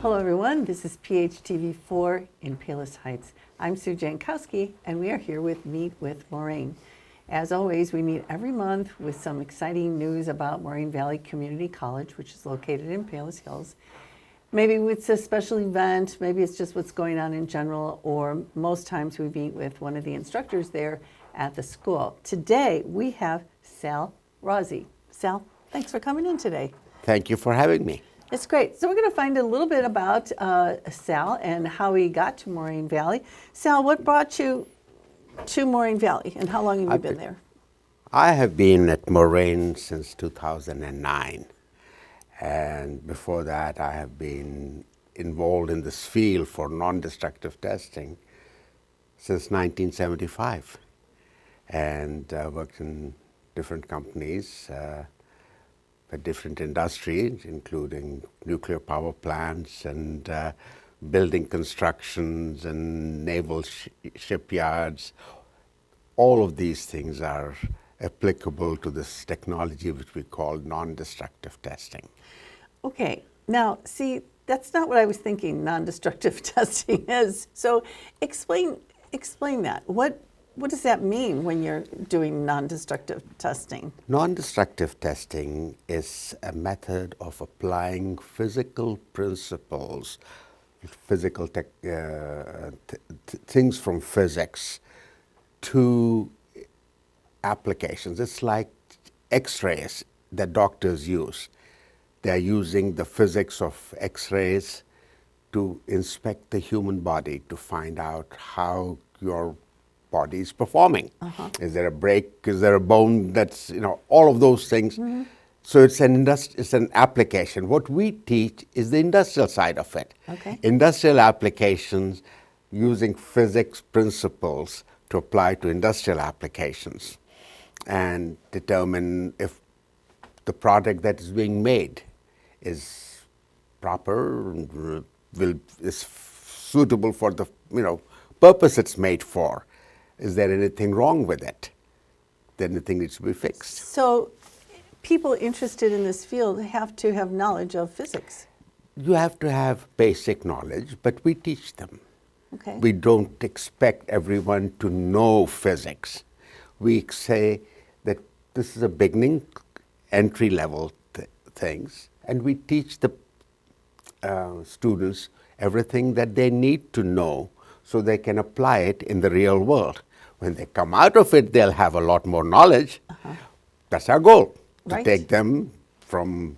Hello everyone, this is PHTV4 in Palos Heights. I'm Sue Jankowski and we are here with Meet with Moraine. As always, we meet every month with some exciting news about Moraine Valley Community College, which is located in Palos Hills. Maybe it's a special event, maybe it's just what's going on in general, or most times we meet with one of the instructors there at the school. Today we have Sal Razi. Sal, thanks for coming in today. Thank you for having me. It's great. So we're going to find a little bit about Sal and how he got to Moraine Valley. Sal, what brought you to Moraine Valley and how long have you been there? I have been at Moraine since 2009. And before that, I have been involved in this field for non-destructive testing since 1975. And worked in different companies, different industries, including nuclear power plants and building constructions and naval shipyards. All of these things are applicable to this technology which we call non-destructive testing. Okay, now see, that's not what I was thinking non-destructive testing is. So explain that. What does that mean when you're doing non-destructive testing? Non-destructive testing is a method of applying physical principles, physical things from physics to applications. It's like X-rays that doctors use. They're using the physics of X-rays to inspect the human body to find out how your body is performing. Is there a break? Is there a bone? That's, all of those things. So it's an application. What we teach is the industrial side of it. Okay. Industrial applications using physics principles to apply to industrial applications and determine if the product that is being made is proper, is suitable for the purpose it's made for. Is there anything wrong with it? Then anything needs to be fixed. So people interested in this field have to have knowledge of physics. You have to have basic knowledge, but we teach them. Okay. We don't expect everyone to know physics. We say that this is a beginning, entry-level things, and we teach the students everything that they need to know so they can apply it in the real world. When they come out of it, they'll have a lot more knowledge. That's our goal, to take them from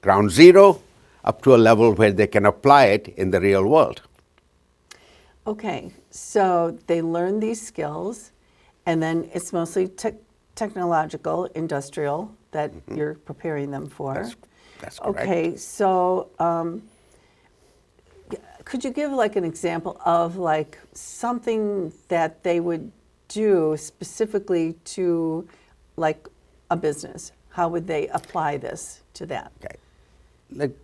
ground zero up to a level where they can apply it in the real world. Okay, so they learn these skills, and then it's mostly technological, industrial, that you're preparing them for. That's correct. Okay, so could you give like an example of like something that they would do specifically to like a business? How would they apply this to that? Okay.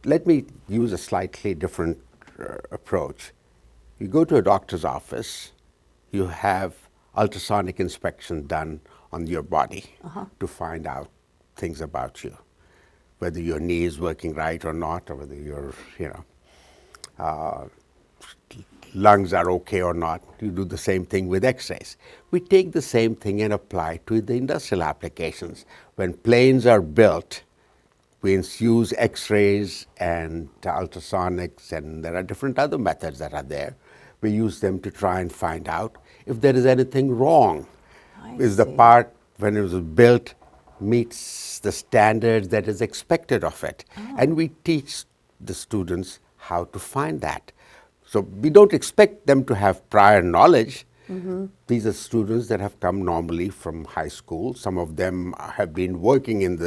Let me use a slightly different approach. You go to a doctor's office, you have ultrasonic inspection done on your body to find out things about you, whether your knee is working right or not, or whether your lungs are okay or not. You do the same thing with X-rays. We take the same thing and apply to the industrial applications. When planes are built, we use X-rays and ultrasonics, and there are different other methods that are there. We use them to try and find out if there is anything wrong. Is the part, when it was built, meets the standards that is expected of it? And we teach the students how to find that. So we don't expect them to have prior knowledge. These are students that have come normally from high school. Some of them have been working in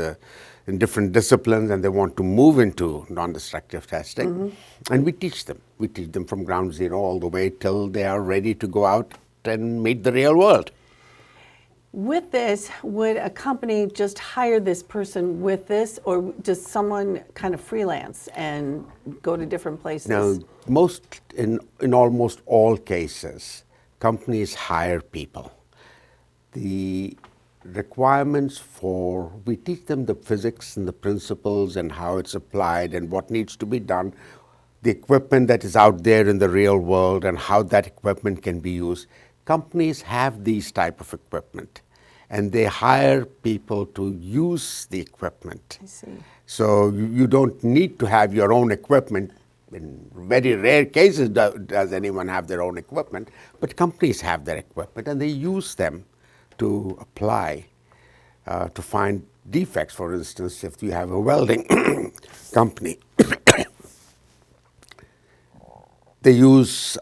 different disciplines and they want to move into non-destructive testing. And we teach them. We teach them from ground zero all the way till they are ready to go out and meet the real world. With this, would a company just hire this person with this, or does someone kind of freelance and go to different places? Now, in almost all cases, companies hire people. The requirements we teach them the physics and the principles and how it's applied and what needs to be done. the equipment that is out there in the real world and how that equipment can be used. Companies have these type of equipment, and they hire people to use the equipment. I see. So you don't need to have your own equipment. In very rare cases does anyone have their own equipment, but companies have their equipment and they use them to apply to find defects. For instance, if you have a welding company, they use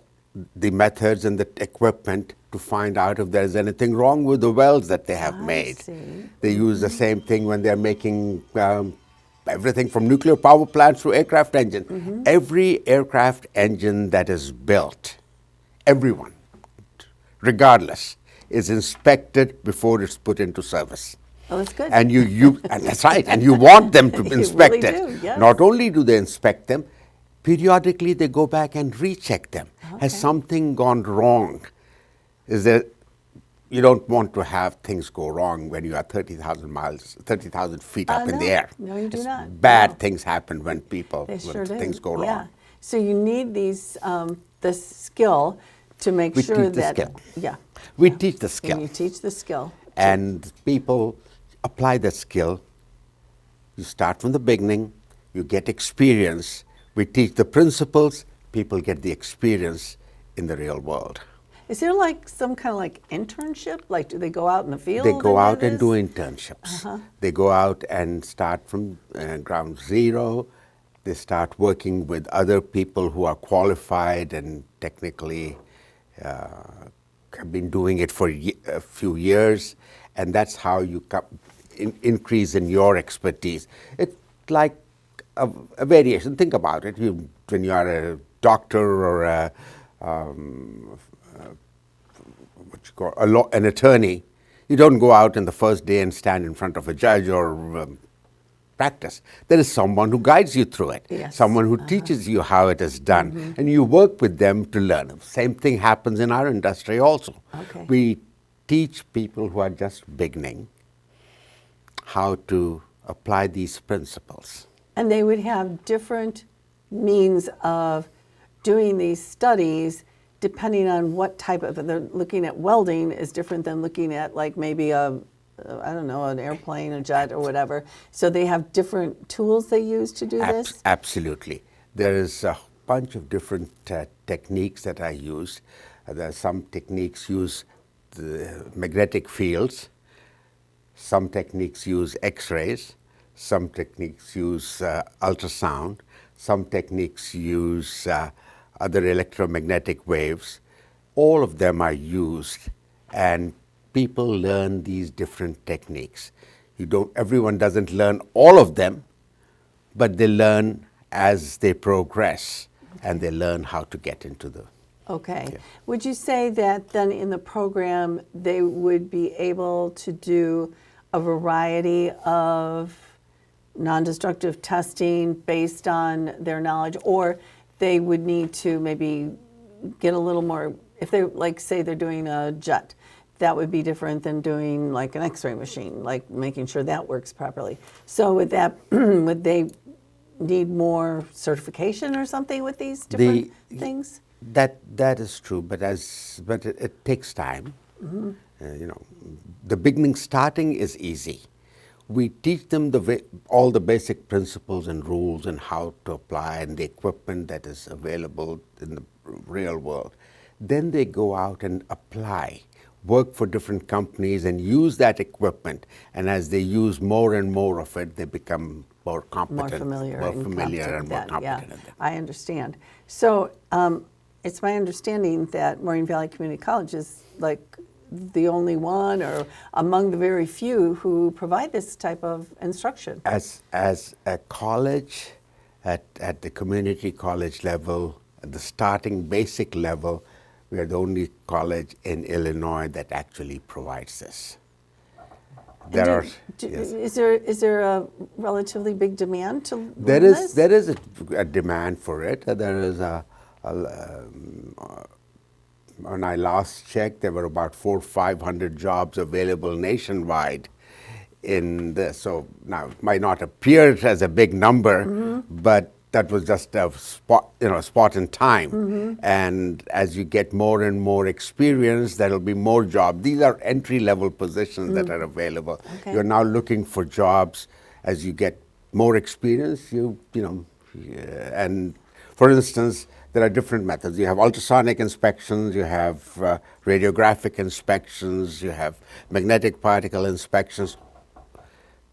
the methods and the equipment to find out if there's anything wrong with the welds that they have made. See. They use the same thing when they're making everything from nuclear power plants to aircraft engine. Every aircraft engine that is built, everyone, regardless, is inspected before it's put into service. Oh, that's good. And and that's right, and you want them to You inspect really it. do, yes. Not only do they inspect them, periodically they go back and recheck them. Has something gone wrong? You don't want to have things go wrong when you are 30,000 feet up in the No. air. No, you do not. Bad No. things happen when They sure do. things go Yeah. wrong. So you need this skill to make We sure teach the that skill. yeah. We teach the And skill, you teach the skill. and people apply that skill. You start from the beginning, you get experience. We teach the principles, people get the experience in the real world. Is there like some kind of like internship? Like, do they go out in the field? They go out and this? do internships. They go out and start from ground zero. They start working with other people who are qualified and technically have been doing it for a few years, and that's how you increase in your expertise. It's like a variation. Think about it. When you are a doctor or an attorney, you don't go out in the first day and stand in front of a judge or practice. There is someone who guides you through it, Yes. someone who teaches you how it is done, and you work with them to learn. Same thing happens in our industry also. Okay. We teach people who are just beginning how to apply these principles. And they would have different means of doing these studies depending on what type of, they're looking at welding is different than looking at like maybe I don't know, an airplane, a jet, or whatever. So they have different tools they use to do this? Absolutely. There is a bunch of different techniques that I use. There are some techniques use the magnetic fields. Some techniques use X-rays. Some techniques use ultrasound. Some techniques use other electromagnetic waves. All of them are used, and people learn these different techniques. Everyone doesn't learn all of them, but they learn as they progress, and they learn how to get into the. Okay. Yeah. Would you say that then in the program they would be able to do a variety of non-destructive testing based on their knowledge, or they would need to maybe get a little more, if they, like, say they're doing a jet, that would be different than doing like an X-ray machine, like making sure that works properly. So would that, would they need more certification or something with these different things? That is true, but it takes time. The beginning starting is easy. We teach them all the basic principles and rules and how to apply and the equipment that is available in the real world. Then they go out and apply, work for different companies and use that equipment. And as they use more and more of it, they become more competent, More familiar more and familiar competent and more with that, competent. yeah. at that. I understand. So it's my understanding that Moraine Valley Community College is like the only one or among the very few who provide this type of instruction. As a college, at the community college level, at the starting basic level, we are the only college in Illinois that actually provides this. Is there a relatively big demand to learn There this? is a demand for it. There is when I last checked, there were about 400 or 500 jobs available nationwide in this. So now it might not appear as a big number, but that was just a spot in time. And as you get more and more experience, there will be more jobs. These are entry-level positions that are available. Okay. You're now looking for jobs as you get more experience. And for instance, there are different methods. You have ultrasonic inspections, you have radiographic inspections, you have magnetic particle inspections.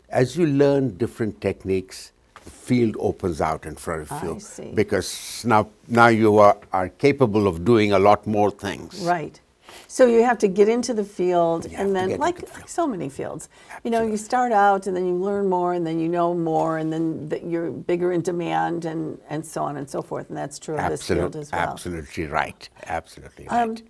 As you learn different techniques, the field opens out in front of you. I see. Because now you are capable of doing a lot more things. Right. So you have to get into the field, You have and to then, get like into the field. so many fields, you start out, and then you learn more, and then you know more, and then you're bigger in demand, and so on and so forth. And that's true of this field as well. Absolutely right. Absolutely right.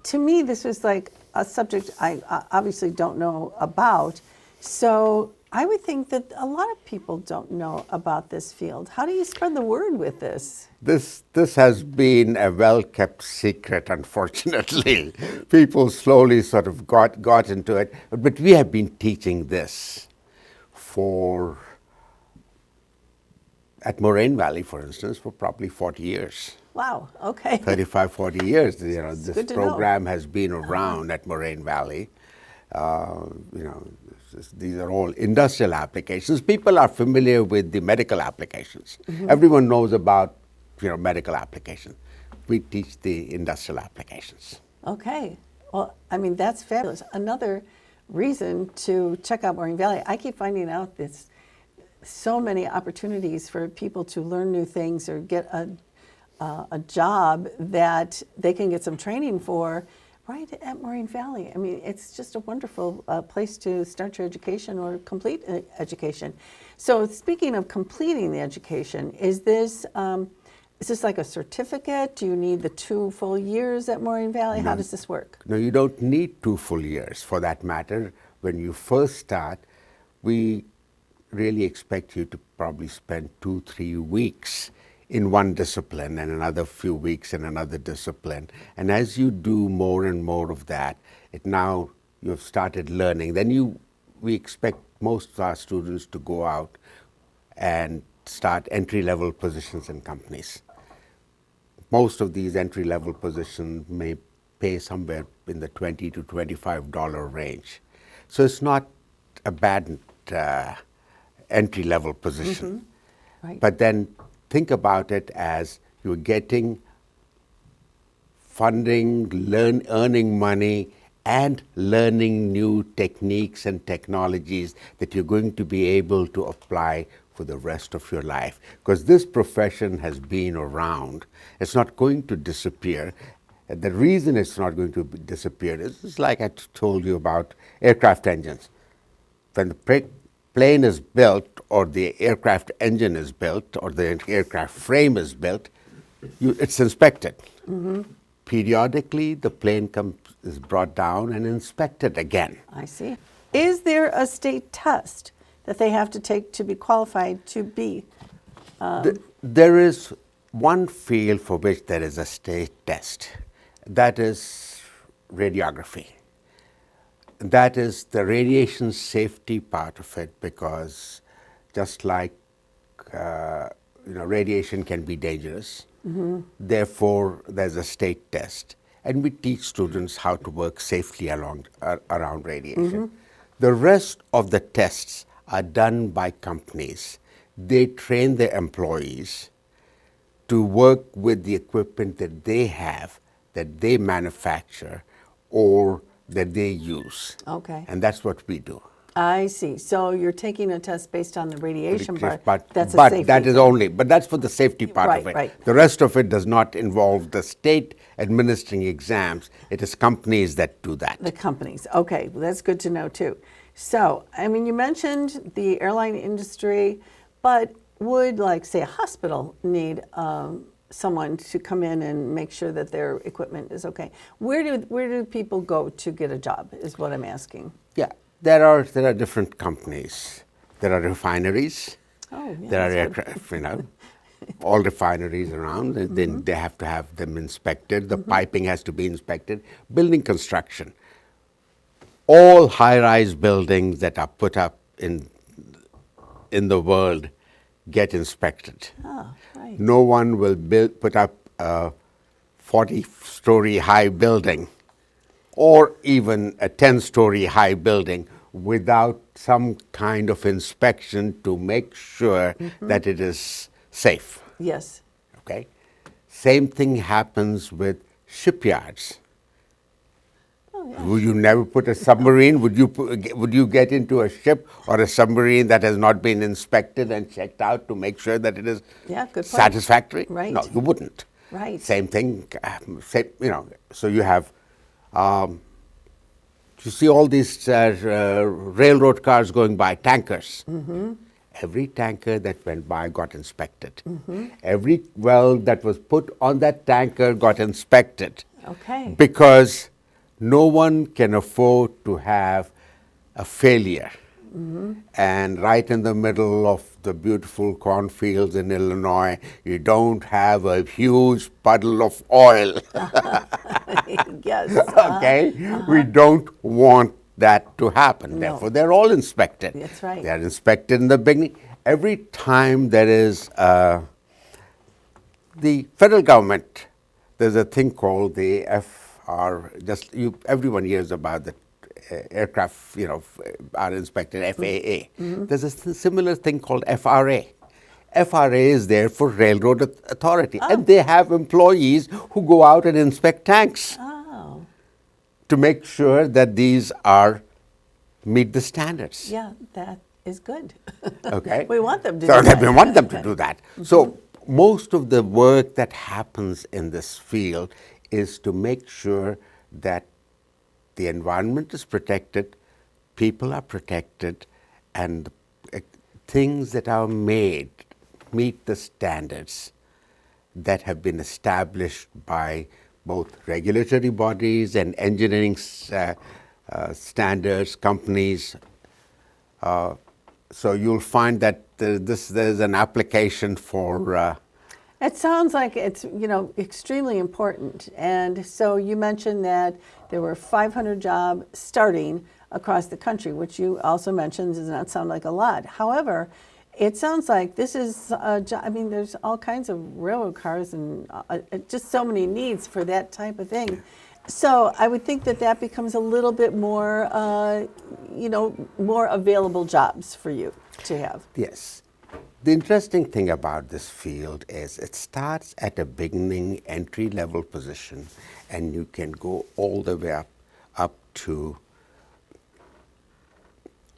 To me, this was like a subject I obviously don't know about. So I would think that a lot of people don't know about this field. How do you spread the word with this? This has been a well-kept secret, unfortunately. People slowly sort of got into it. But we have been teaching this at Moraine Valley, for instance, for probably 40 years. Wow, okay. 35, 40 years. This good to know. program has been around at Moraine Valley. These are all industrial applications. People are familiar with the medical applications. Everyone knows about medical applications. We teach the industrial applications. Okay. Well, I mean, that's fabulous. Another reason to check out Moraine Valley. I keep finding out there's so many opportunities for people to learn new things or get a job that they can get some training for right at Moraine Valley. I mean, it's just a wonderful place to start your education or complete education. So speaking of completing the education, is this like a certificate? Do you need the 2 full years at Moraine Valley? How does this work? No, you don't need 2 full years for that matter. When you first start, we really expect you to probably spend 2-3 weeks in one discipline and another few weeks in another discipline. And as you do more and more of that, now you've started learning. Then we expect most of our students to go out and start entry-level positions in companies. Most of these entry-level positions may pay somewhere in the $20 to $25 range. So it's not a bad entry-level position. Right. But then think about it as you're getting funding, earning money, and learning new techniques and technologies that you're going to be able to apply for the rest of your life. Because this profession has been around. It's not going to disappear. And the reason it's not going to disappear is like I told you about aircraft engines. When the plane is built, or the aircraft engine is built, or the aircraft frame is built, it's inspected. Periodically, the plane is brought down and inspected again. I see. Is there a state test that they have to take to be qualified to be? There is one field for which there is a state test. That is radiography. That is the radiation safety part of it, because just like radiation can be dangerous, therefore there's a state test. And we teach students how to work safely around radiation. The rest of the tests are done by companies. They train their employees to work with the equipment that they have, that they manufacture, or that they use. Okay. And that's what we do. I see. So you're taking a test based on the radiation part. That's a but safety that is thing. only, but that's for the safety part of it. Right. The rest of it does not involve the state administering exams. It is companies that do that. The companies. Okay, well, that's good to know too. So, I mean, you mentioned the airline industry, but would, like, say, a hospital need someone to come in and make sure that their equipment is okay? Where do people go to get a job, is what I'm asking. Yeah, there are different companies. There are refineries. Oh, yeah, There are that's aircraft, all refineries around. And then they have to have them inspected. The piping has to be inspected. Building construction. All high-rise buildings that are put up in the world get inspected. Oh, right. No one will put up a 40-story high building or even a 10-story high building without some kind of inspection to make sure that it is safe. Yes. Okay? Same thing happens with shipyards. Oh, yeah. Would you never put a submarine? Would you get into a ship or a submarine that has not been inspected and checked out to make sure that it is Yeah, good point. satisfactory? Right. No, you wouldn't. Right. Same thing. So you have. You see all these railroad cars going by, tankers. Every tanker that went by got inspected. Every well that was put on that tanker got inspected. Okay. Because no one can afford to have a failure. And right in the middle of the beautiful cornfields in Illinois, you don't have a huge puddle of oil. Yes. Okay? We don't want that to happen. No. Therefore, they're all inspected. That's right. They're inspected in the beginning. Every time there is the federal government, there's a thing called the FR. Everyone hears about the aircraft, are inspected. FAA. There's a similar thing called FRA. FRA is there for Railroad Authority, and they have employees who go out and inspect tanks Oh, to make sure that these are meet the standards. yeah, that is good. Okay, We want them to so do that. we want them to do that. So most of the work that happens in this field is to make sure that the environment is protected, people are protected, and things that are made meet the standards that have been established by both regulatory bodies and engineering standards, companies. So you'll find that there's an application for. It sounds like it's, extremely important. And so you mentioned that there were 500 jobs starting across the country, which you also mentioned does not sound like a lot. However, it sounds like this is, there's all kinds of railroad cars and just so many needs for that type of thing. So I would think that becomes a little bit more, more available jobs for you to have. Yes. The interesting thing about this field is it starts at a beginning entry-level position, and you can go all the way up to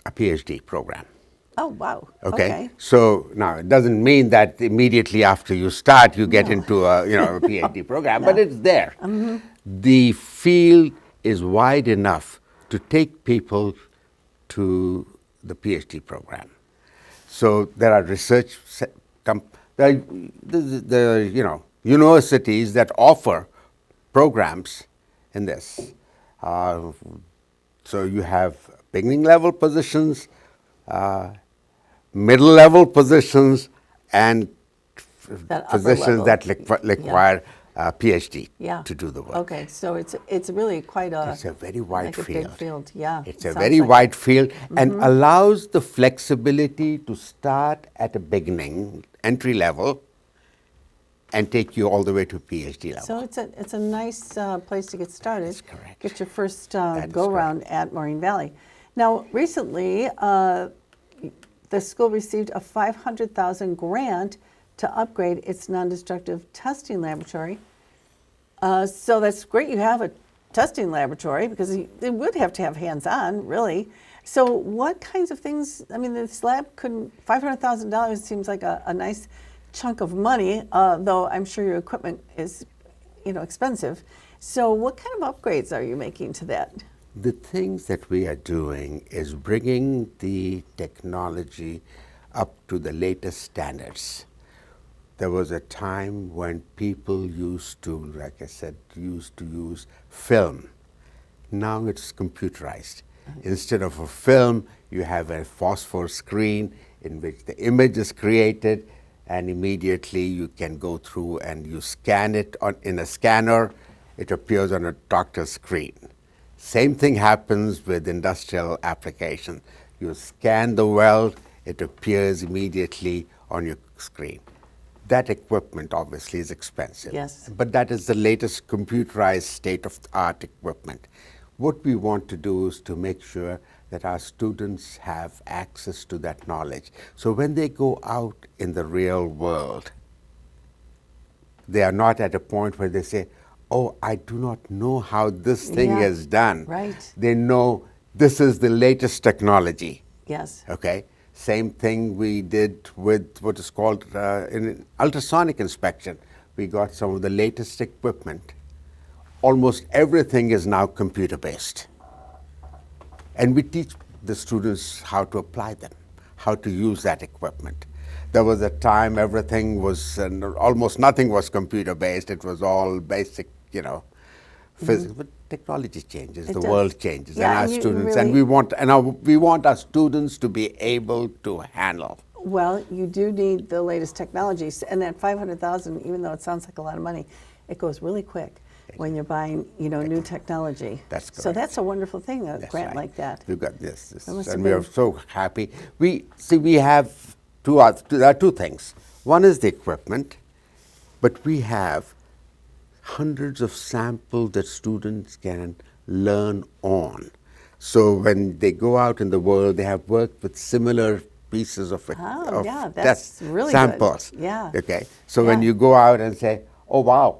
a PhD program. Oh, wow. Okay. So now it doesn't mean that immediately after you start you get into a a PhD program, but it's there. The field is wide enough to take people to the PhD program. So there are research universities that offer programs in this. So you have beginning level positions, middle level positions, and That upper positions level. that require a PhD Yeah. to do the work. Okay, so it's really quite a. It's a very wide like a field. big field, yeah. It's It a sounds very like wide field and allows the flexibility to start at a beginning, entry level, and take you all the way to PhD level. So it's a nice place to get started. That's correct. Get your first That is go around at Moraine Valley. Now, recently, the school received a $500,000 grant to upgrade its non-destructive testing laboratory. So that's great. You have a testing laboratory because they would have to have hands-on, really. So what kinds of things? I mean, this lab couldn't. $500,000 seems like a nice chunk of money, though I'm sure your equipment is, expensive. So what kind of upgrades are you making to that? The things that we are doing is bringing the technology up to the latest standards. There was a time when people used to, like I said, use film. Now it's computerized. Instead of a film, you have a phosphor screen in which the image is created, and immediately you can go through and you scan it in a scanner. It appears on a doctor's screen. Same thing happens with industrial application. You scan the weld, it appears immediately on your screen. That equipment obviously is expensive. Yes. But that is the latest computerized state-of-the-art equipment. What we want to do is to make sure that our students have access to that knowledge. So when they go out in the real world, they are not at a point where they say, oh, I do not know how this thing Yeah, is done. right. They know this is the latest technology. Yes. Okay. Same thing we did with what is called in ultrasonic inspection. We got some of the latest equipment. Almost everything is now computer based. And we teach the students how to apply them, how to use that equipment. There was a time everything was, almost nothing was computer based. It was all basic, physics. But technology changes, It the does. world changes, Yeah, and our and you students, really- and we want our students to be able to handle. Well, you do need the latest technologies, and that 500,000, even though it sounds like a lot of money, it goes really quick when you're buying, new technology. That's So correct. that's a wonderful thing, a That's grant right. like that. You got this, That must have and we are been- so happy. We have there are two things. One is the equipment, but we have hundreds of samples that students can learn on. So when they go out in the world, they have worked with similar pieces of, Oh, yeah, of that's test really good. samples. Yeah. Okay. So when Yeah. you go out and say, "Oh wow,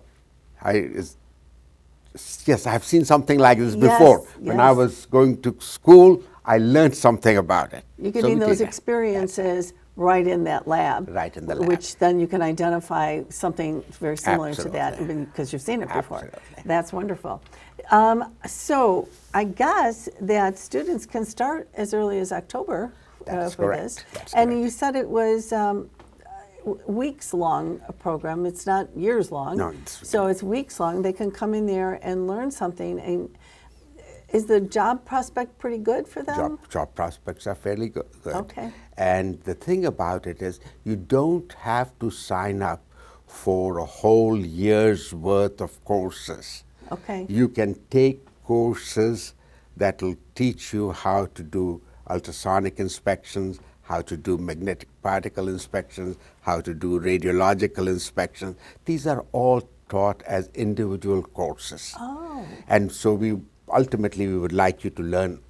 yes, I've seen something like this Yes, before. When I yes. was going to school, I learned something about it." You're So getting we those do that. experiences right in that lab. Right in the lab. Which then you can identify something very similar to that Absolutely. because you've seen it before. Absolutely. That's wonderful. So I guess that students can start as early as October That's for correct. this. That's And correct. you said it was weeks long program. It's not years long. No, it's- So it's weeks long. They can come in there and learn something. And is the job prospect pretty good for them? Job prospects are fairly good. Okay. And the thing about it is, you don't have to sign up for a whole year's worth of courses. Okay. You can take courses that will teach you how to do ultrasonic inspections, how to do magnetic particle inspections, how to do radiological inspections. These are all taught as individual courses. Oh. And so ultimately we would like you to learn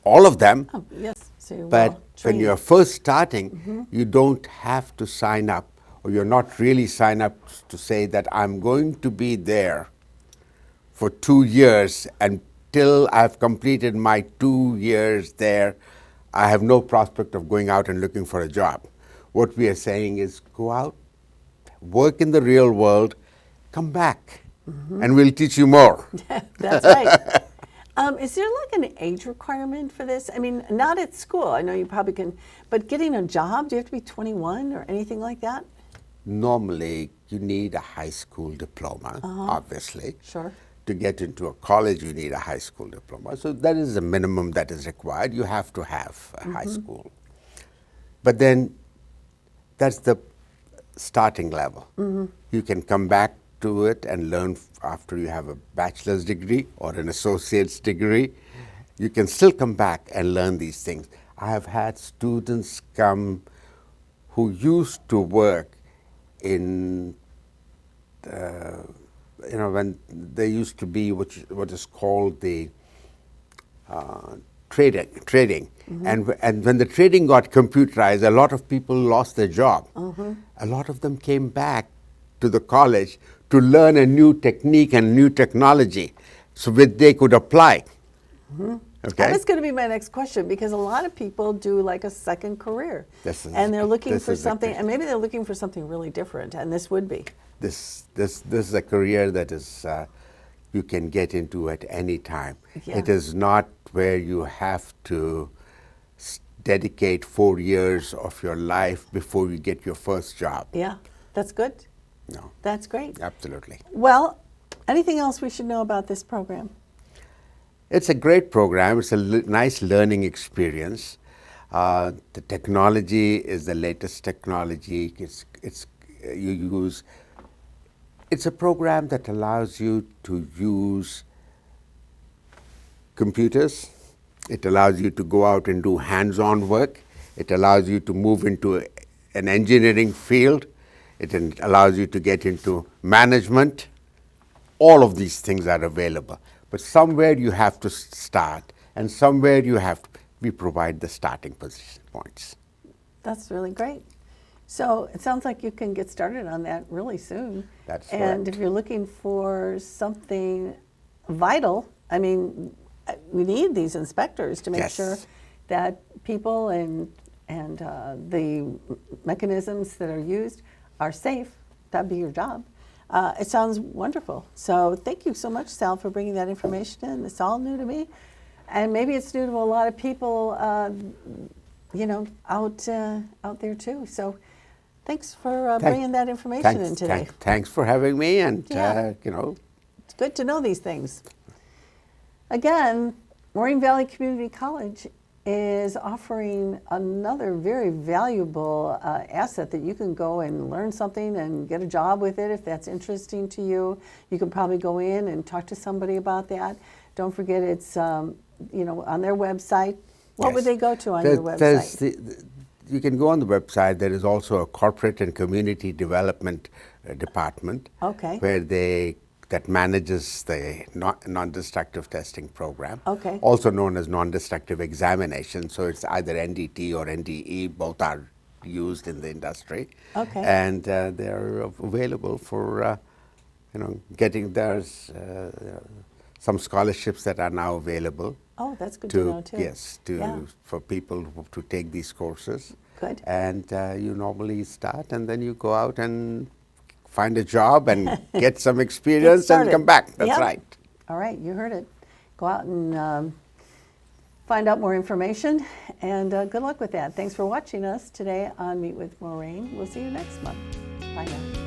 all of them. Oh, yes. So you're But well when you're trained. first starting, you don't have to sign up, or you're not really sign up to say that I'm going to be there for 2 years, and till I've completed my 2 years there, I have no prospect of going out and looking for a job. What we are saying is go out, work in the real world, come back, and we'll teach you more. That's right. Is there like an age requirement for this? I mean, not at school. I know you probably can, but getting a job, do you have to be 21 or anything like that? Normally, you need a high school diploma, obviously. Sure. To get into a college, you need a high school diploma. So that is the minimum that is required. You have to have a high school. But then that's the starting level. You can come back to it and learn after you have a bachelor's degree or an associate's degree. You can still come back and learn these things. I have had students come who used to work in when there used to be what is called the trading. And when the trading got computerized, a lot of people lost their job. A lot of them came back to the college to learn a new technique and new technology so that they could apply. Okay? That was going to be my next question because a lot of people do like a second career. And they're looking this for is the something, case. and maybe they're looking for something really different, and this would be. This is a career that is you can get into at any time. Yeah. It is not where you have to dedicate 4 years of your life before you get your first job. Yeah, that's good. No, That's great. absolutely. Well, anything else we should know about this program? It's a great program. It's a nice learning experience. The technology is the latest technology. You use. It's a program that allows you to use computers. It allows you to go out and do hands-on work. It allows you to move into an engineering field. It allows you to get into management. All of these things are available. But somewhere you have to start, and somewhere we provide the starting position points. That's really great. So it sounds like you can get started on that really soon. That's And correct. if you're looking for something vital, I mean, we need these inspectors to make Yes. sure that people and the mechanisms that are used are safe. That'd be your job. It sounds wonderful. So thank you so much, Sal, for bringing that information in. It's all new to me. And maybe it's new to a lot of people, out there too. So thanks for bringing that information in today. Thanks for having me, and Yeah. It's good to know these things. Again, Moraine Valley Community College is offering another very valuable asset that you can go and learn something and get a job with it if that's interesting to you. You can probably go in and talk to somebody about that. Don't forget it's on their website. What would Yes. they go to on your website? You can go on the website. There is also a corporate and community development department Okay. where that manages the non-destructive testing program, Okay. also known as non-destructive examination. So it's either NDT or NDE, both are used in the industry. Okay. And they're available for, getting some scholarships that are now available. Oh, that's good to know too. Yes, Yeah. for people to take these courses. Good. And you normally start, and then you go out and find a job and get some experience and come back. That's Yep. right. All right, you heard it. Go out and find out more information, and good luck with that. Thanks for watching us today on Meet with Moraine. We'll see you next month. Bye now.